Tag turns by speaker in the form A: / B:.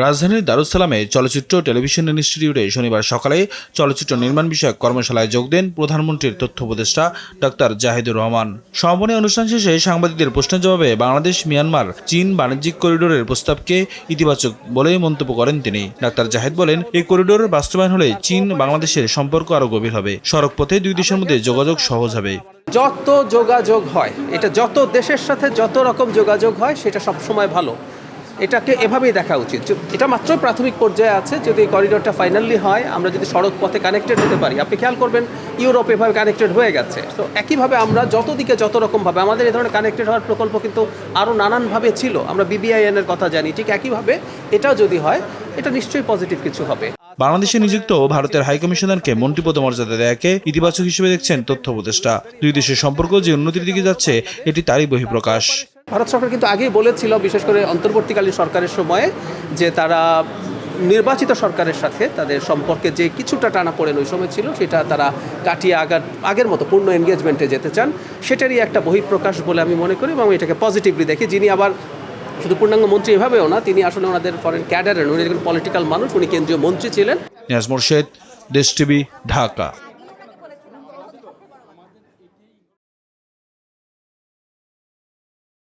A: রাজধানীর দারুস সালামে চলচ্চিত্র টেলিভিশন ইনস্টিটিউটে শনিবার সকালে চলচ্চিত্র নির্মাণ বিষয়ক কর্মশালায় যোগ দেন প্রধানমন্ত্রীর তথ্য উপদেষ্টা ডাক্তার জাহিদুর রহমান। সমাপনী অনুষ্ঠান শেষে সাংবাদিকদের প্রশ্নের জবাবে বাংলাদেশ মিয়ানমার চীন বাণিজ্যিক করিডোরের প্রস্তাবকে ইতিবাচক বলে মন্তব্য করেন তিনি। ডাক্তার জাহিদ বলেন, এই করিডোর বাস্তবায়ন হলে চীন বাংলাদেশের সম্পর্ক আরও গভীর হবে, সড়ক পথে দুই দেশের মধ্যে যোগাযোগ সহজ হবে।
B: যত যোগাযোগ হয়, এটা যত দেশের সাথে যত রকম যোগাযোগ হয় সেটা সবসময় ভালো, এটাকে এভাবেই দেখা উচিত। এটা মাত্র প্রাথমিক পর্যায়ে আছে, যদি এই করিডোরটা ফাইনালি হয়, আমরা যদি সড়ক পথে কানেক্টেড হতে পারি, আপনি খেয়াল করবেন ইউরোপ এভাবে কানেক্টেড হয়ে গেছে। তো একইভাবে আমরা যত দিকে যত রকমভাবে আমাদের এই ধরনের কানেক্টেড হওয়ার প্রকল্প কিন্তু আরও নানানভাবে ছিল, আমরা BBIN-এর কথা জানি, ঠিক একইভাবে এটাও যদি হয় এটা নিশ্চয়ই পজিটিভ কিছু হবে।
A: বাংলাদেশে নিযুক্ত ভারতের হাইকমিশনারকে মন্ত্রীপদ মর্যাদা দেয়াকে ইতিবাচক হিসেবে দেখছেন তথ্য উপদেষ্টা। দুই দেশের সম্পর্ক যে উন্নতির দিকে যাচ্ছে এটি তারই বহিঃপ্রকাশ।
B: ভারত সরকার কিন্তু আগেই বলেছিল, বিশেষ করে অন্তর্বর্তীকালীন সরকারের সময়ে, যে তারা নির্বাচিত সরকারের সাথে তাদের সম্পর্কে যে কিছুটা টানাপোড়েন ওই সময় ছিল সেটা তারা কাটিয়ে আগের মতো পূর্ণ এনগেজমেন্টে যেতে চান। সেটারই একটা বহিঃপ্রকাশ বলে আমি মনে করি এবং এটাকে পজিটিভলি দেখি। যিনি আবার শুধু পূর্ণাঙ্গ মন্ত্রী এভাবেও না, তিনি আসলে ওনাদের ফরেন ক্যাডারের, উনি পলিটিক্যাল মানুষ, উনি কেন্দ্রীয় মন্ত্রী ছিলেন।
A: নিয়াজ মোরশেদ, দেশ টিভি, ঢাকা।